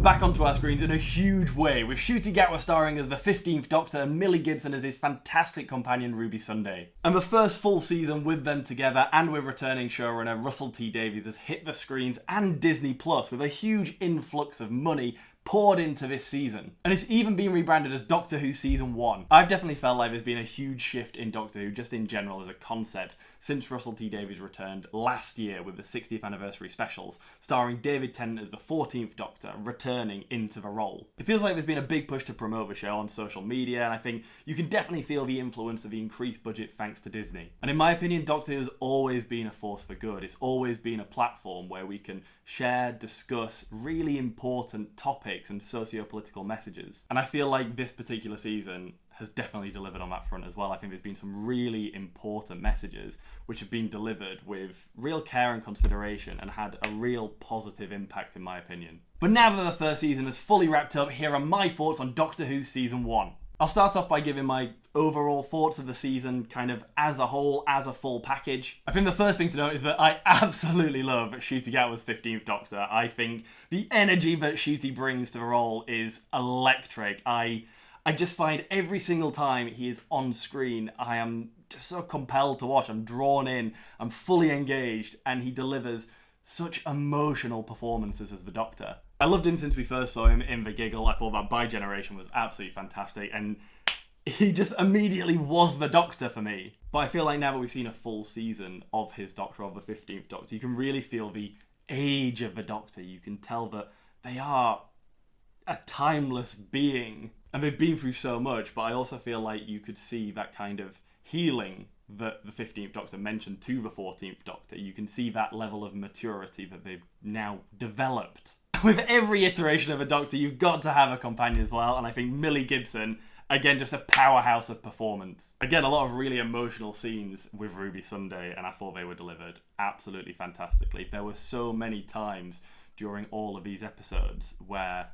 back onto our screens in a huge way, with Ncuti Gatwa starring as the 15th Doctor and Millie Gibson as his fantastic companion Ruby Sunday. And the first full season with them together and with returning showrunner Russell T Davies has hit the screens and Disney Plus with a huge influx of money poured into this season. And it's even been rebranded as Doctor Who Season 1. I've definitely felt like there's been a huge shift in Doctor Who, just in general as a concept, since Russell T Davies returned last year with the 60th anniversary specials, starring David Tennant as the 14th Doctor, returning into the role. It feels like there's been a big push to promote the show on social media, and I think you can definitely feel the influence of the increased budget thanks to Disney. And in my opinion, Doctor Who has always been a force for good. It's always been a platform where we can share, discuss really important topics and socio-political messages. And I feel like this particular season has definitely delivered on that front as well. I think there's been some really important messages which have been delivered with real care and consideration and had a real positive impact in my opinion. But now that the first season is fully wrapped up, here are my thoughts on Doctor Who Season 1. I'll start off by giving my overall thoughts of the season kind of as a whole, as a full package. I think the first thing to note is that I absolutely love Ncuti Gatwa's 15th Doctor. I think the energy that Ncuti brings to the role is electric. I just find every single time he is on screen, I am just so compelled to watch. I'm drawn in, I'm fully engaged, and he delivers such emotional performances as the Doctor. I loved him since we first saw him in The Giggle. I thought that By Generation was absolutely fantastic, and he just immediately was the Doctor for me. But I feel like now that we've seen a full season of his Doctor, of the 15th Doctor, you can really feel the age of the Doctor. You can tell that they are a timeless being, and they've been through so much, but I also feel like you could see that kind of healing that the 15th Doctor mentioned to the 14th Doctor. You can see that level of maturity that they've now developed. With every iteration of a Doctor, you've got to have a companion as well, and I think Millie Gibson, again, just a powerhouse of performance. Again, a lot of really emotional scenes with Ruby Sunday, and I thought they were delivered absolutely fantastically. There were so many times during all of these episodes where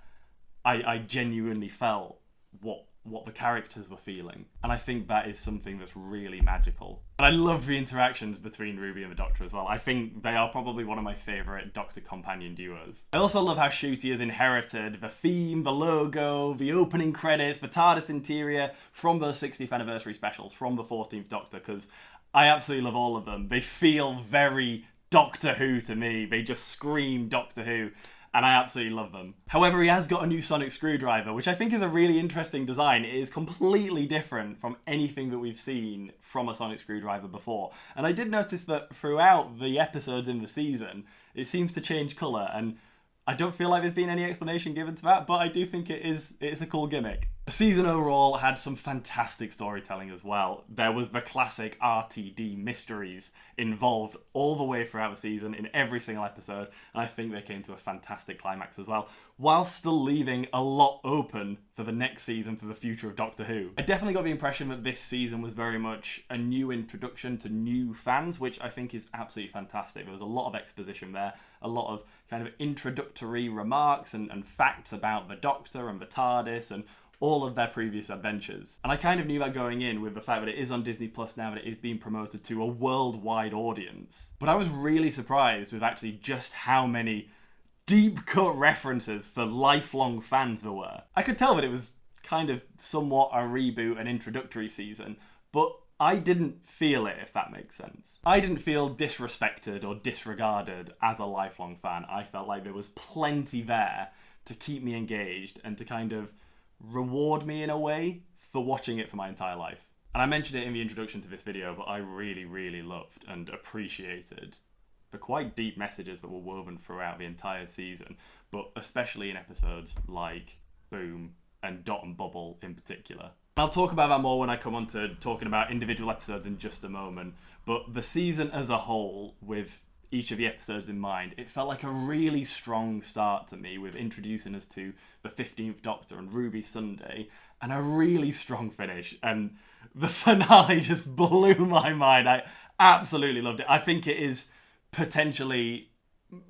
I genuinely felt what the characters were feeling. And I think that is something that's really magical. And I loved the interactions between Ruby and the Doctor as well. I think they are probably one of my favourite Doctor companion duos. I also love how Ncuti has inherited the theme, the logo, the opening credits, the TARDIS interior from those 60th anniversary specials, from the 14th Doctor, because I absolutely love all of them. They feel very Doctor Who to me. They just scream Doctor Who, and I absolutely love them. However, he has got a new sonic screwdriver, which I think is a really interesting design. It is completely different from anything that we've seen from a sonic screwdriver before. And I did notice that throughout the episodes in the season, it seems to change colour, and I don't feel like there's been any explanation given to that, but I do think it's a cool gimmick. The season overall had some fantastic storytelling as well. There was the classic RTD mysteries involved all the way throughout the season in every single episode, and I think they came to a fantastic climax as well, while still leaving a lot open for the next season, for the future of Doctor Who. I definitely got the impression that this season was very much a new introduction to new fans, which I think is absolutely fantastic. There was a lot of exposition there, a lot of kind of introductory remarks and facts about the Doctor and the TARDIS and all of their previous adventures. And I kind of knew that going in with the fact that it is on Disney Plus now, that it is being promoted to a worldwide audience. But I was really surprised with actually just how many deep cut references for lifelong fans there were. I could tell that it was kind of somewhat a reboot, an introductory season, but I didn't feel it, if that makes sense. I didn't feel disrespected or disregarded as a lifelong fan. I felt like there was plenty there to keep me engaged and to kind of reward me in a way for watching it for my entire life. And I mentioned it in the introduction to this video, but I really, really loved and appreciated the quite deep messages that were woven throughout the entire season, but especially in episodes like Boom and Dot and Bubble in particular. I'll talk about that more when I come on to talking about individual episodes in just a moment, but the season as a whole, with each of the episodes in mind, it felt like a really strong start to me, with introducing us to the 15th Doctor and Ruby Sunday, and a really strong finish. And the finale just blew my mind. I absolutely loved it. I think it is potentially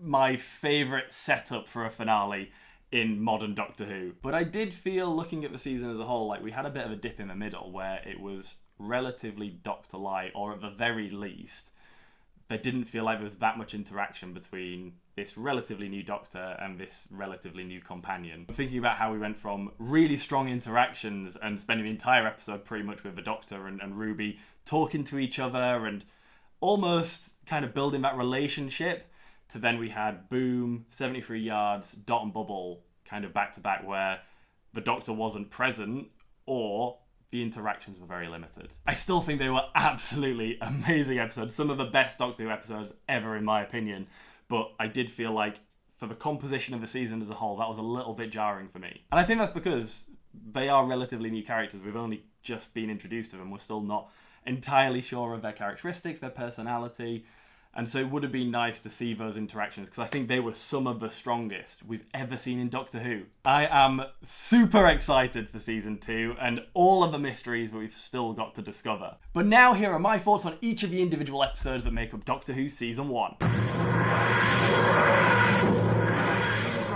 my favourite setup for a finale in modern Doctor Who. But I did feel, looking at the season as a whole, like we had a bit of a dip in the middle where it was relatively Doctor-like, or at the very least, there didn't feel like there was that much interaction between this relatively new Doctor and this relatively new companion. I'm thinking about how we went from really strong interactions and spending the entire episode pretty much with the Doctor and Ruby talking to each other and almost kind of building that relationship, to then we had Boom, 73 Yards, Dot and Bubble kind of back to back, where the Doctor wasn't present or the interactions were very limited. I still think they were absolutely amazing episodes, some of the best Doctor Who episodes ever in my opinion, but I did feel like for the composition of the season as a whole, that was a little bit jarring for me. And I think that's because they are relatively new characters. We've only just been introduced to them. We're still not entirely sure of their characteristics, their personality, and so it would have been nice to see those interactions, because I think they were some of the strongest we've ever seen in Doctor Who. I am super excited for Season 2 and all of the mysteries that we've still got to discover. But now here are my thoughts on each of the individual episodes that make up Doctor Who Season 1.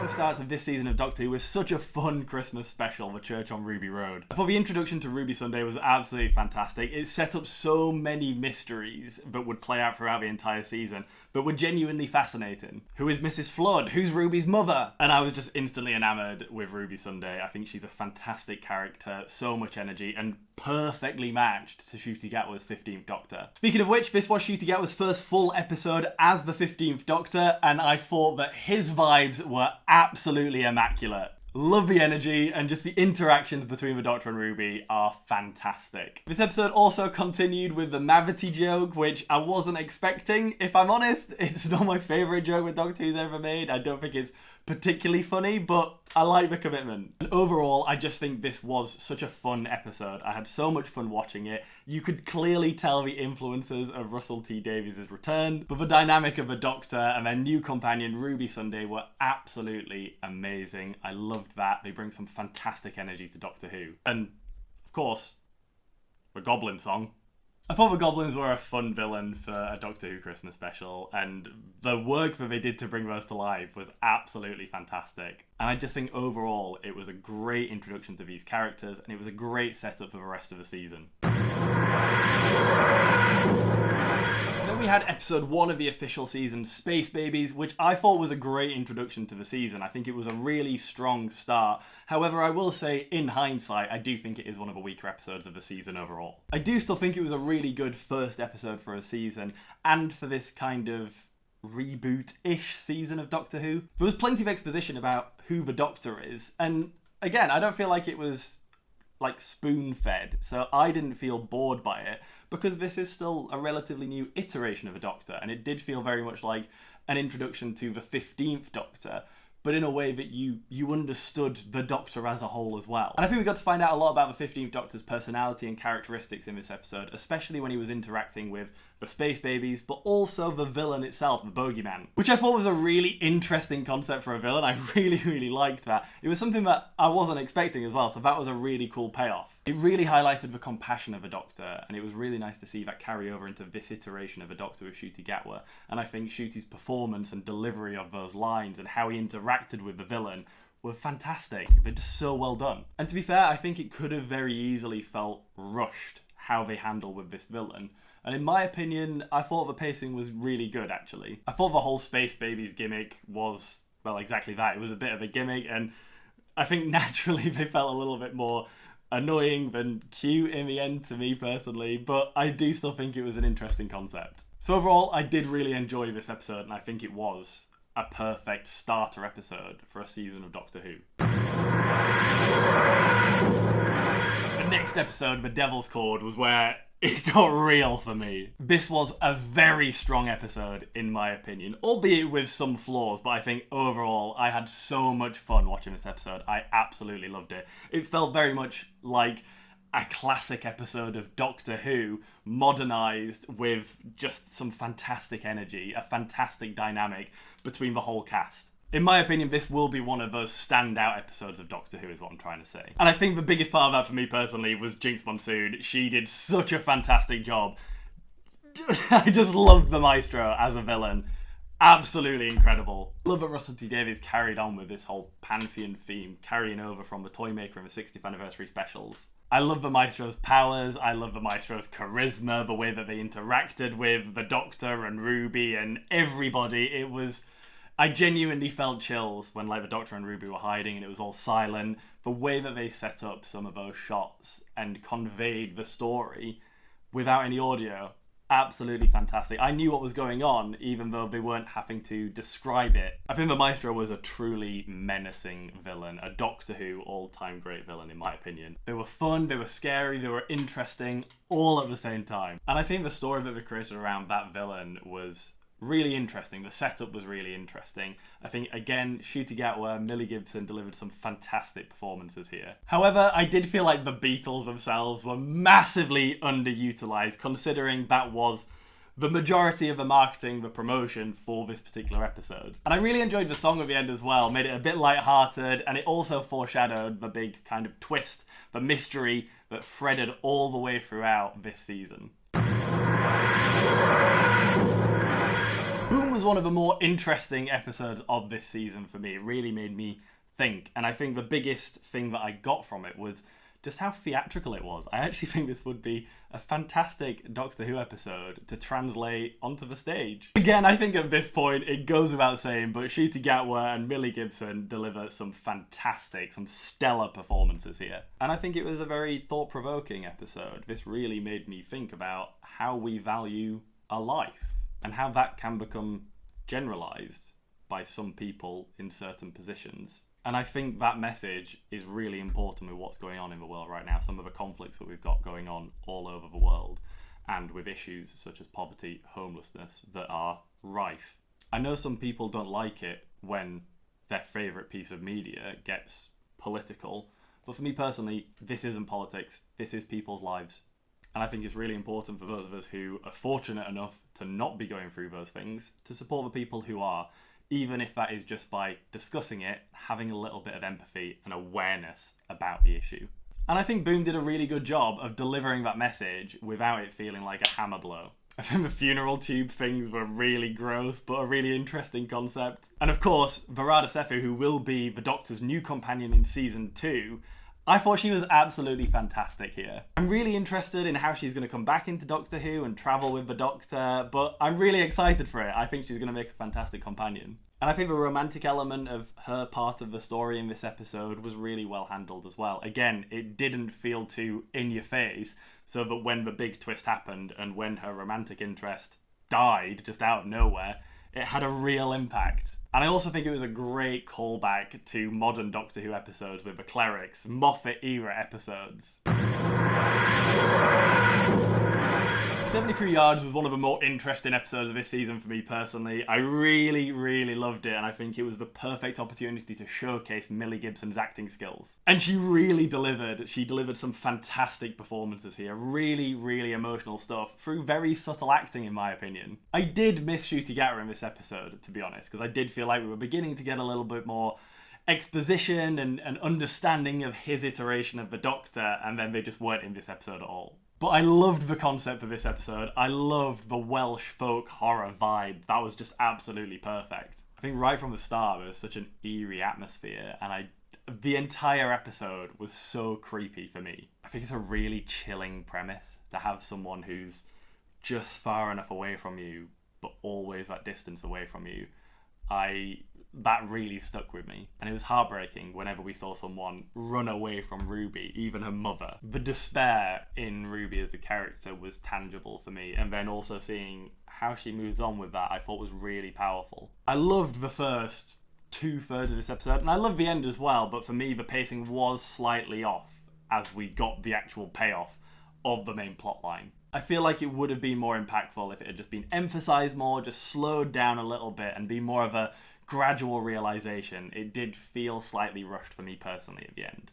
Start of this season of Doctor Who was such a fun Christmas special, The Church on Ruby Road. I thought the introduction to Ruby Sunday was absolutely fantastic. It set up so many mysteries that would play out throughout the entire season, but were genuinely fascinating. Who is Mrs. Flood? Who's Ruby's mother? And I was just instantly enamored with Ruby Sunday. I think she's a fantastic character, so much energy, and perfectly matched to Ncuti Gatwa's 15th Doctor. Speaking of which, this was Ncuti Gatwa's first full episode as the 15th Doctor, and I thought that his vibes were absolutely immaculate. Love the energy, and just the interactions between the Doctor and Ruby are fantastic. This episode also continued with the Mavity joke, which I wasn't expecting, if I'm honest. It's not my favourite joke that Doctor Who's ever made. I don't think it's particularly funny, but I like the commitment. And overall, I just think this was such a fun episode. I had so much fun watching it. You could clearly tell the influences of Russell T Davies' return, but the dynamic of the Doctor and their new companion Ruby Sunday were absolutely amazing. I loved that. They bring some fantastic energy to Doctor Who. And, of course, the Goblin song. I thought the Goblins were a fun villain for a Doctor Who Christmas special, and the work that they did to bring those to life was absolutely fantastic. And I just think overall it was a great introduction to these characters, and it was a great setup for the rest of the season. Then we had episode 1 of the official season, Space Babies, which I thought was a great introduction to the season. I think it was a really strong start. However, I will say, in hindsight, I do think it is one of the weaker episodes of the season overall. I do still think it was a really good first episode for a season, and for this kind of reboot-ish season of Doctor Who. There was plenty of exposition about who the Doctor is, and again, I don't feel like it was like spoon-fed, so I didn't feel bored by it, because this is still a relatively new iteration of a Doctor, and it did feel very much like an introduction to the 15th Doctor, but in a way that you understood the Doctor as a whole as well. And I think we got to find out a lot about the 15th Doctor's personality and characteristics in this episode, especially when he was interacting with the Space Babies, but also the villain itself, the Bogeyman, which I thought was a really interesting concept for a villain. I really, really liked that. It was something that I wasn't expecting as well, so that was a really cool payoff. It really highlighted the compassion of a Doctor, and it was really nice to see that carry over into this iteration of a Doctor with Ncuti Gatwa. And I think Ncuti's performance and delivery of those lines and how he interacted with the villain were fantastic. They're just so well done. And to be fair, I think it could have very easily felt rushed how they handle with this villain. And in my opinion, I thought the pacing was really good, actually. I thought the whole Space Babies gimmick was, well, exactly that. It was a bit of a gimmick, and I think naturally they felt a little bit more annoying than cute in the end to me personally, but I do still think it was an interesting concept. So overall, I did really enjoy this episode, and I think it was a perfect starter episode for a season of Doctor Who. The next episode, The Devil's Chord, was where it got real for me. This was a very strong episode, in my opinion, albeit with some flaws, but I think overall I had so much fun watching this episode. I absolutely loved it. It felt very much like a classic episode of Doctor Who, modernised with just some fantastic energy, a fantastic dynamic between the whole cast. In my opinion, this will be one of those standout episodes of Doctor Who, is what I'm trying to say. And I think the biggest part of that for me personally was Jinx Monsoon. She did such a fantastic job. I just loved the Maestro as a villain. Absolutely incredible. Love that Russell T Davies carried on with this whole Pantheon theme, carrying over from the Toymaker and the 60th anniversary specials. I love the Maestro's powers, I love the Maestro's charisma, the way that they interacted with the Doctor and Ruby and everybody. I genuinely felt chills when like the Doctor and Ruby were hiding and it was all silent. The way that they set up some of those shots and conveyed the story without any audio, absolutely fantastic. I knew what was going on, even though they weren't having to describe it. I think the Maestro was a truly menacing villain, a Doctor Who all-time great villain in my opinion. They were fun, they were scary, they were interesting, all at the same time. And I think the story that they created around that villain was really interesting. The setup was really interesting. I think, again, Ncuti Gatwa, Millie Gibson delivered some fantastic performances here. However, I did feel like the Beatles themselves were massively underutilized, considering that was the majority of the marketing, the promotion for this particular episode. And I really enjoyed the song at the end as well, made it a bit light-hearted, and it also foreshadowed the big kind of twist, the mystery that threaded all the way throughout this season. Boom was one of the more interesting episodes of this season for me. It really made me think, and I think the biggest thing that I got from it was just how theatrical it was. I actually think this would be a fantastic Doctor Who episode to translate onto the stage. Again, I think at this point it goes without saying, but Ncuti Gatwa and Millie Gibson deliver some fantastic, some stellar performances here. And I think it was a very thought-provoking episode. This really made me think about how we value a life, and how that can become generalized by some people in certain positions. And I think that message is really important with what's going on in the world right now. Some of the conflicts that we've got going on all over the world, and with issues such as poverty, homelessness, that are rife. I know some people don't like it when their favourite piece of media gets political, but for me personally, this isn't politics, this is people's lives. And I think it's really important for those of us who are fortunate enough to not be going through those things, to support the people who are, even if that is just by discussing it, having a little bit of empathy and awareness about the issue. And I think Boom did a really good job of delivering that message without it feeling like a hammer blow. I think the funeral tube things were really gross, but a really interesting concept. And of course, Varada Sefu, who will be the Doctor's new companion in season 2, I thought she was absolutely fantastic here. I'm really interested in how she's going to come back into Doctor Who and travel with the Doctor, but I'm really excited for it. I think she's going to make a fantastic companion. And I think the romantic element of her part of the story in this episode was really well handled as well. Again, it didn't feel too in your face, so that when the big twist happened and when her romantic interest died just out of nowhere, it had a real impact. And I also think it was a great callback to modern Doctor Who episodes with the clerics, Moffat-era episodes. 73 Yards was one of the more interesting episodes of this season for me personally. I really, really loved it, and I think it was the perfect opportunity to showcase Millie Gibson's acting skills. And she really delivered. She delivered some fantastic performances here. Really, really emotional stuff through very subtle acting, in my opinion. I did miss Ncuti Gatwa in this episode, to be honest, because I did feel like we were beginning to get a little bit more exposition and understanding of his iteration of the Doctor, and then they just weren't in this episode at all. But I loved the concept of this episode. I loved the Welsh folk horror vibe. That was just absolutely perfect. I think right from the start there was such an eerie atmosphere, and the entire episode was so creepy for me. I think it's a really chilling premise to have someone who's just far enough away from you, but always that distance away from you. That really stuck with me, and it was heartbreaking whenever we saw someone run away from Ruby, even her mother. The despair in Ruby as a character was tangible for me, and then also seeing how she moves on with that I thought was really powerful. I loved the first 2/3 of this episode, and I loved the end as well, but for me the pacing was slightly off as we got the actual payoff of the main plotline. I feel like it would have been more impactful if it had just been emphasised more, just slowed down a little bit and be more of a gradual realization. It did feel slightly rushed for me personally at the end.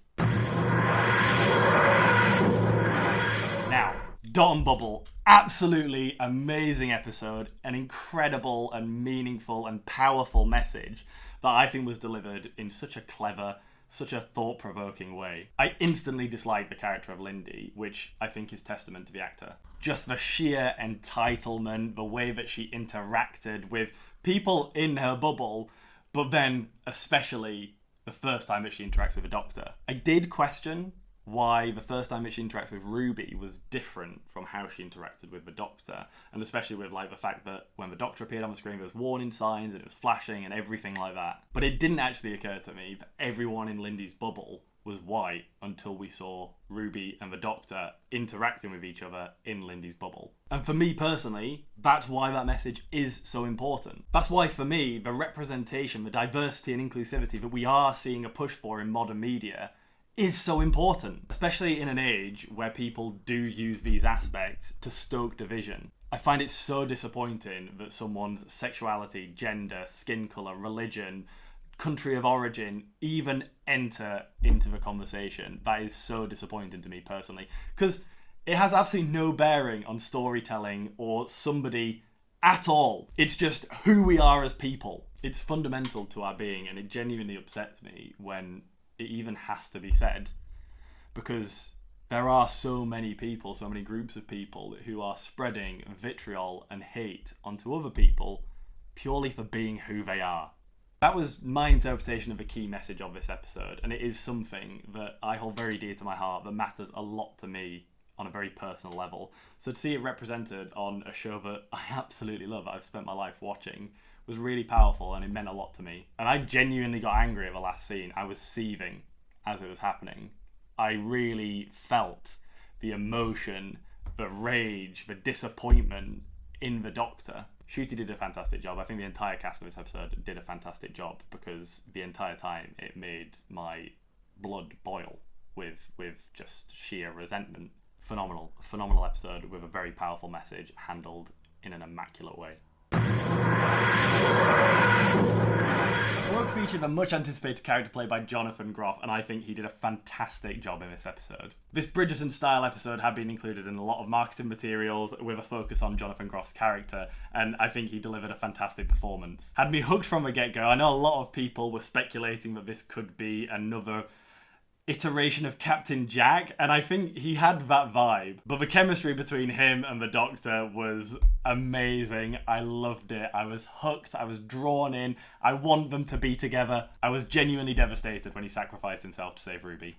Now, Dot and Bubble, absolutely amazing episode, an incredible and meaningful and powerful message that I think was delivered in such a clever, such a thought-provoking way. I instantly disliked the character of Lindy, which I think is testament to the actor. Just the sheer entitlement, the way that she interacted with people in her bubble, but then especially the first time that she interacts with a Doctor. I did question why the first time that she interacts with Ruby was different from how she interacted with the Doctor, and especially with like the fact that when the Doctor appeared on the screen there was warning signs and it was flashing and everything like that. But it didn't actually occur to me that everyone in Lindy's bubble was white until we saw Ruby and the Doctor interacting with each other in Lindy's bubble. And for me personally, that's why that message is so important. That's why for me, the representation, the diversity and inclusivity that we are seeing a push for in modern media is so important, especially in an age where people do use these aspects to stoke division. I find it so disappointing that someone's sexuality, gender, skin colour, religion, country of origin even enter into the conversation. That is so disappointing to me personally, because it has absolutely no bearing on storytelling or somebody at all. It's just who we are as people. It's fundamental to our being, and it genuinely upsets me when it even has to be said, because there are so many people, so many groups of people who are spreading vitriol and hate onto other people purely for being who they are. That was my interpretation of the key message of this episode, and it is something that I hold very dear to my heart, that matters a lot to me on a very personal level. So to see it represented on a show that I absolutely love, that I've spent my life watching, was really powerful, and it meant a lot to me. And I genuinely got angry at the last scene. I was seething as it was happening. I really felt the emotion, the rage, the disappointment in the Doctor. Ncuti did a fantastic job. I think the entire cast of this episode did a fantastic job, because the entire time it made my blood boil with just sheer resentment. Phenomenal episode with a very powerful message handled in an immaculate way. Rogue featured a much anticipated character played by Jonathan Groff, and I think he did a fantastic job in this episode. This Bridgerton style episode had been included in a lot of marketing materials with a focus on Jonathan Groff's character, and I think he delivered a fantastic performance. Had me hooked from the get-go. I know a lot of people were speculating that this could be another iteration of Captain Jack, and I think he had that vibe, but the chemistry between him and the Doctor was amazing. I loved it. I was hooked. I was drawn in. I want them to be together. I was genuinely devastated when he sacrificed himself to save Ruby.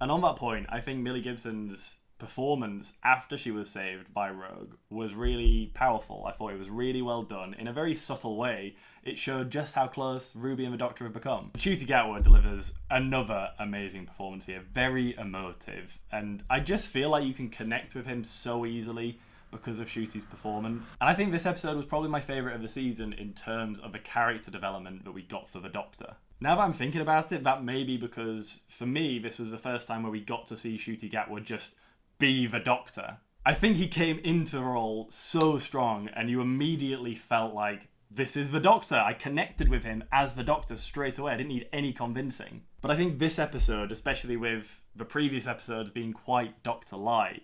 And on that point, I think Millie Gibson's performance after she was saved by Rogue was really powerful. I thought it was really well done. In a very subtle way, it showed just how close Ruby and the Doctor have become. Ncuti Gatwa delivers another amazing performance here, very emotive, and I just feel like you can connect with him so easily because of Ncuti's performance. And I think this episode was probably my favourite of the season in terms of the character development that we got for the Doctor. Now that I'm thinking about it, that may be because, for me, this was the first time where we got to see Ncuti Gatwa just be the Doctor. I think he came into the role so strong, and you immediately felt like, this is the Doctor. I connected with him as the Doctor straight away. I didn't need any convincing. But I think this episode, especially with the previous episodes being quite Doctor-like,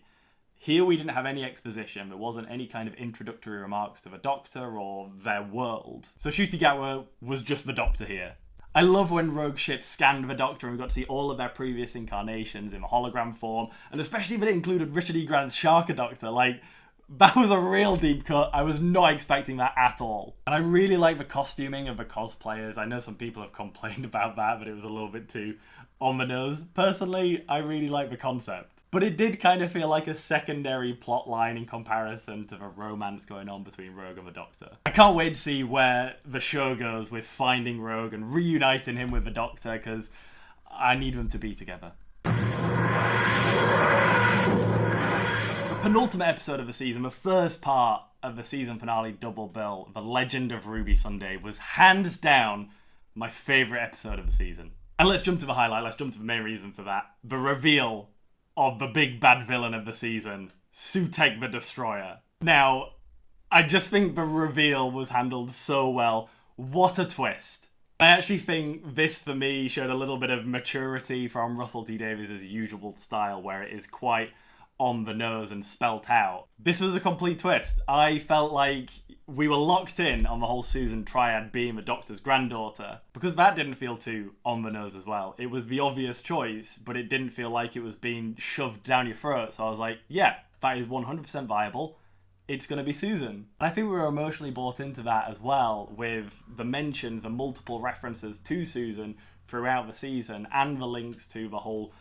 here we didn't have any exposition. There wasn't any kind of introductory remarks to the Doctor or their world. So Ncuti Gatwa was just the Doctor here. I love when rogue ships scanned the Doctor and we got to see all of their previous incarnations in the hologram form, and especially when it included Richard E. Grant's Sharka Doctor. Like, that was a real deep cut. I was not expecting that at all. And I really like the costuming of the cosplayers. I know some people have complained about that, but it was a little bit too on the nose. Personally, I really like the concept. But it did kind of feel like a secondary plot line in comparison to the romance going on between Rogue and the Doctor. I can't wait to see where the show goes with finding Rogue and reuniting him with the Doctor, because I need them to be together. The penultimate episode of the season, the first part of the season finale double bill, The Legend of Ruby Sunday, was hands down my favourite episode of the season. And let's jump to the highlight, let's jump to the main reason for that. The reveal of the big bad villain of the season, Sutekh the Destroyer. Now, I just think the reveal was handled so well. What a twist. I actually think this, for me, showed a little bit of maturity from Russell T Davies' usual style, where it is quite on the nose and spelt out. This was a complete twist. I felt like we were locked in on the whole Susan Triad being the Doctor's granddaughter, because that didn't feel too on the nose as well. It was the obvious choice, but it didn't feel like it was being shoved down your throat. So I was like, yeah, that is 100% viable. It's going to be Susan. And I think we were emotionally bought into that as well, with the mentions, the multiple references to Susan throughout the season, and the links to the whole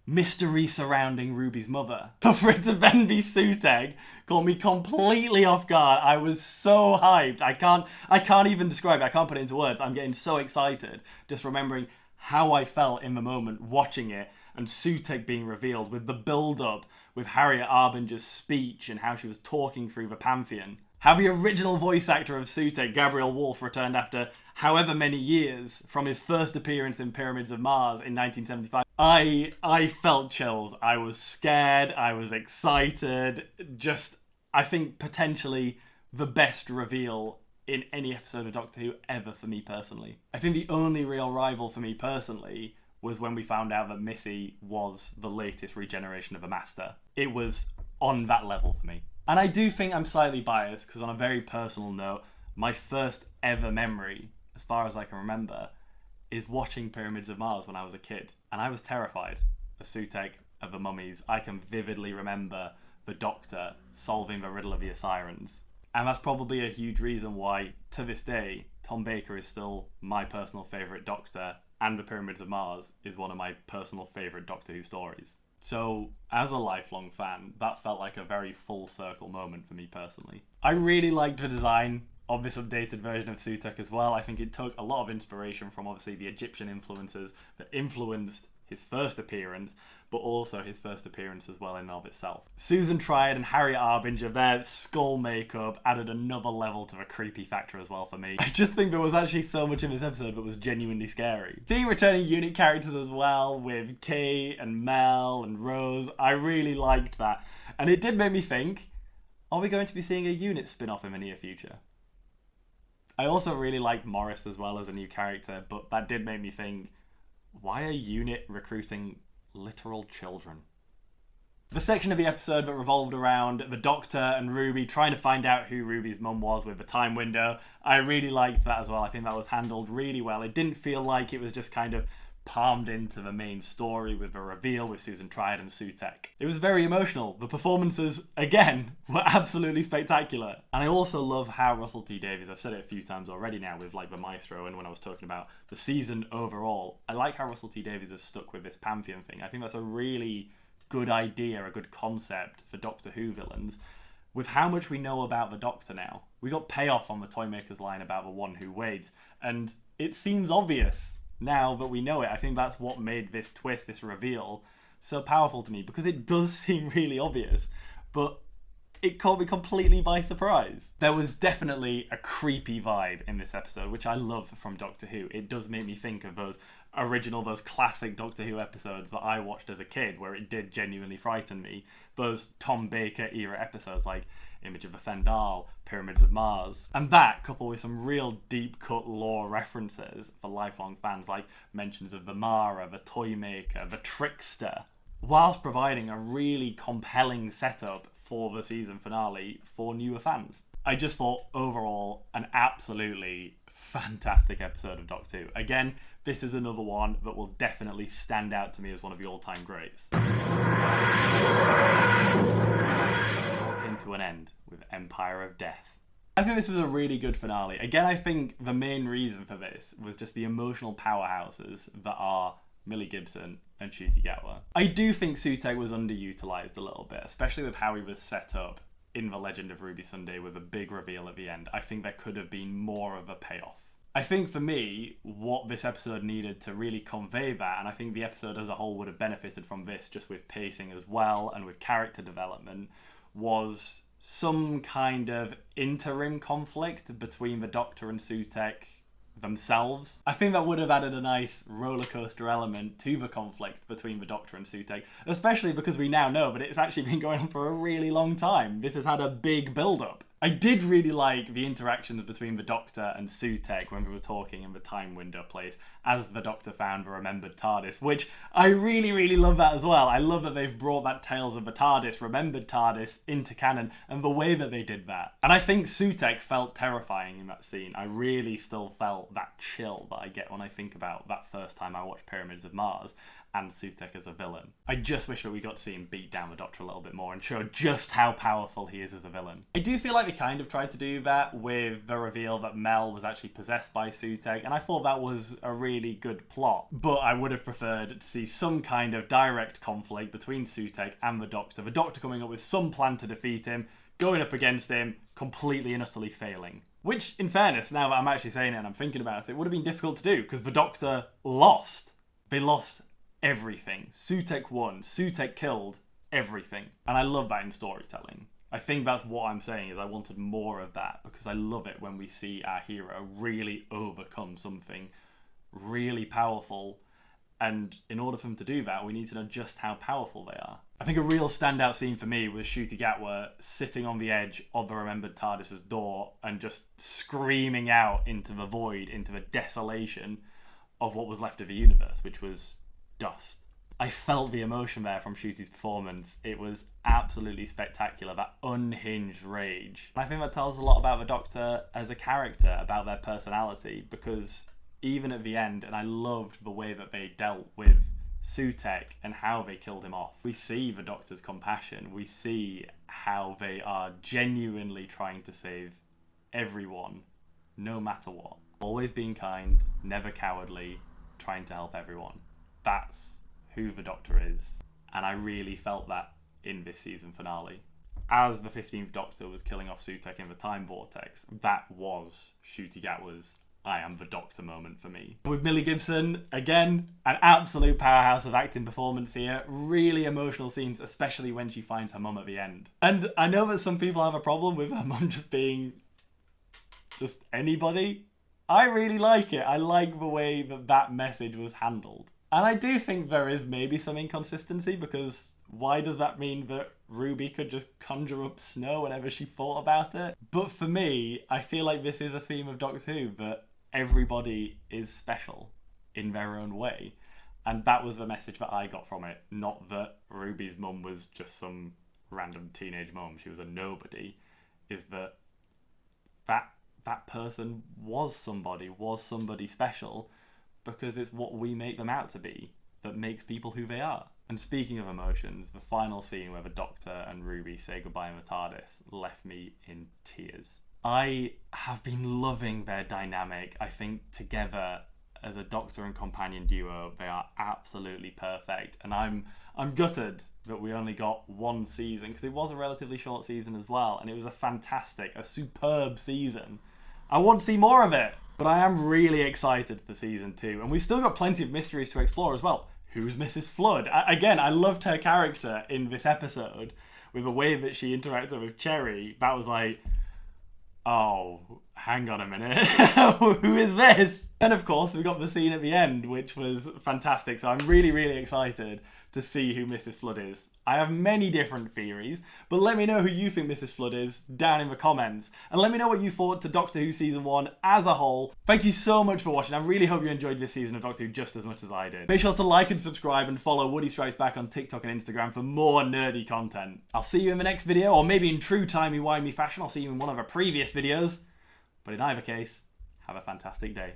mystery surrounding Ruby's mother. But for it to then be Sutek caught me completely off guard. I was so hyped. I can't even describe it. I can't put it into words. I'm getting so excited just remembering how I felt in the moment watching it and Sutek being revealed, with the build-up, with Harriet Arbinger's speech and how she was talking through the Pantheon. How the original voice actor of Sutek, Gabriel Wolfe, returned after however many years from his first appearance in Pyramids of Mars in 1975. I felt chills. I was scared. I was excited. Just, I think, potentially the best reveal in any episode of Doctor Who ever for me personally. I think the only real rival for me personally was when we found out that Missy was the latest regeneration of a Master. It was on that level for me. And I do think I'm slightly biased because, on a very personal note, my first ever memory, as far as I can remember, is watching Pyramids of Mars when I was a kid. And I was terrified of Sutek, of the mummies. I can vividly remember the Doctor solving the riddle of the Sirens. And that's probably a huge reason why, to this day, Tom Baker is still my personal favourite Doctor, and the Pyramids of Mars is one of my personal favourite Doctor Who stories. So, as a lifelong fan, that felt like a very full circle moment for me personally. I really liked the design of this updated version of Sutek as well. I think it took a lot of inspiration from obviously the Egyptian influences that influenced his first appearance, but also his first appearance as well in and of itself. Susan Triad and Harriet Arbinger, their skull makeup added another level to the creepy factor as well for me. I just think there was actually so much in this episode that was genuinely scary. Seeing returning unit characters as well, with Kate and Mel and Rose, I really liked that. And it did make me think, are we going to be seeing a unit spin-off in the near future? I also really liked Morris as well as a new character, but that did make me think, why are unit recruiting literal children? The section of the episode that revolved around the Doctor and Ruby trying to find out who Ruby's mum was with the time window, I really liked that as well. I think that was handled really well. It didn't feel like it was just kind of palmed into the main story with the reveal with Susan Triad and Sutek. It was very emotional. The performances, again, were absolutely spectacular. And I also love how Russell T Davies, I've said it a few times already now with like the Maestro and when I was talking about the season overall, I like how Russell T Davies has stuck with this Pantheon thing. I think that's a really good idea, a good concept for Doctor Who villains. With how much we know about the Doctor now, we got payoff on the Toymaker's line about the one who waits, and it seems obvious now that we know it. I think that's what made this twist, this reveal, so powerful to me, because it does seem really obvious, but it caught me completely by surprise. There was definitely a creepy vibe in this episode, which I love from Doctor Who. It does make me think of those classic Doctor Who episodes that I watched as a kid, where it did genuinely frighten me. Those Tom Baker era episodes like Image of the Fendal, Pyramids of Mars. And that, coupled with some real deep-cut lore references for lifelong fans, like mentions of the Mara, the Toymaker, the Trickster, whilst providing a really compelling setup for the season finale for newer fans. I just thought, overall, an absolutely fantastic episode of Doctor Who. Again, this is another one that will definitely stand out to me as one of the all-time greats. To an end with Empire of Death. I think this was a really good finale. Again, I think the main reason for this was just the emotional powerhouses that are Millie Gibson and Ncuti Gatwa. I do think Sutek was underutilised a little bit, especially with how he was set up in The Legend of Ruby Sunday with a big reveal at the end. I think there could have been more of a payoff. I think for me, what this episode needed to really convey that, and I think the episode as a whole would have benefited from this just with pacing as well and with character development, was some kind of interim conflict between the Doctor and Sutek themselves. I think that would have added a nice roller coaster element to the conflict between the Doctor and Sutek, especially because we now know that it's actually been going on for a really long time. This has had a big build-up. I did really like the interactions between the Doctor and Sutek when we were talking in the time window place as the Doctor found the remembered TARDIS, which I really, really love that as well. I love that they've brought that Tales of the TARDIS, remembered TARDIS, into canon, and the way that they did that. And I think Sutek felt terrifying in that scene. I really still felt that chill that I get when I think about that first time I watched Pyramids of Mars. and Sutek as a villain. I just wish that we got to see him beat down the Doctor a little bit more and show just how powerful he is as a villain. I do feel like they kind of tried to do that with the reveal that Mel was actually possessed by Sutek, and I thought that was a really good plot. But I would have preferred to see some kind of direct conflict between Sutek and the Doctor coming up with some plan to defeat him, going up against him, completely and utterly failing. Which, in fairness, now that I'm actually saying it and I'm thinking about it, would have been difficult to do, because the Doctor lost. They lost everything. Sutek won. Sutek killed everything. And I love that in storytelling. I think that's what I'm saying, is I wanted more of that, because I love it when we see our hero really overcome something really powerful. And in order for them to do that, we need to know just how powerful they are. I think a real standout scene for me was Ncuti Gatwa sitting on the edge of the remembered TARDIS's door and just screaming out into the void, into the desolation of what was left of the universe, which was dust. I felt the emotion there from Ncuti's performance. It was absolutely spectacular, that unhinged rage. And I think that tells a lot about the Doctor as a character, about their personality, because even at the end, and I loved the way that they dealt with Sutek and how they killed him off. We see the Doctor's compassion. We see how they are genuinely trying to save everyone, no matter what. Always being kind, never cowardly, trying to help everyone. That's who the Doctor is. And I really felt that in this season finale. As the 15th Doctor was killing off Sutek in the time vortex, that was Ncuti Gatwa's I am the Doctor moment for me. With Millie Gibson, again, an absolute powerhouse of acting performance here. Really emotional scenes, especially when she finds her mum at the end. And I know that some people have a problem with her mum just being just anybody. I really like it. I like the way that that message was handled. And I do think there is maybe some inconsistency, because why does that mean that Ruby could just conjure up snow whenever she thought about it? But for me, I feel like this is a theme of Doctor Who, that everybody is special in their own way. And that was the message that I got from it. Not that Ruby's mum was just some random teenage mum, she was a nobody. Is that person was somebody special, because it's what we make them out to be that makes people who they are. And speaking of emotions, the final scene where the Doctor and Ruby say goodbye in the TARDIS left me in tears. I have been loving their dynamic. I think together as a Doctor and companion duo, they are absolutely perfect. And I'm gutted that we only got one season, because it was a relatively short season as well. And it was a superb season. I want to see more of it. But I am really excited for season 2. And we've still got plenty of mysteries to explore as well. Who's Mrs. Flood? Again, I loved her character in this episode, with the way that she interacted with Cherry. That was like, oh, hang on a minute. Who is this? And of course, we got the scene at the end, which was fantastic. So I'm really, really excited to see who Mrs. Flood is. I have many different theories, but let me know who you think Mrs. Flood is down in the comments. And let me know what you thought to Doctor Who Season 1 as a whole. Thank you so much for watching. I really hope you enjoyed this season of Doctor Who just as much as I did. Make sure to like and subscribe and follow Woody Strikes Back on TikTok and Instagram for more nerdy content. I'll see you in the next video, or maybe in true timey-wimey fashion, I'll see you in one of our previous videos. But in either case, have a fantastic day.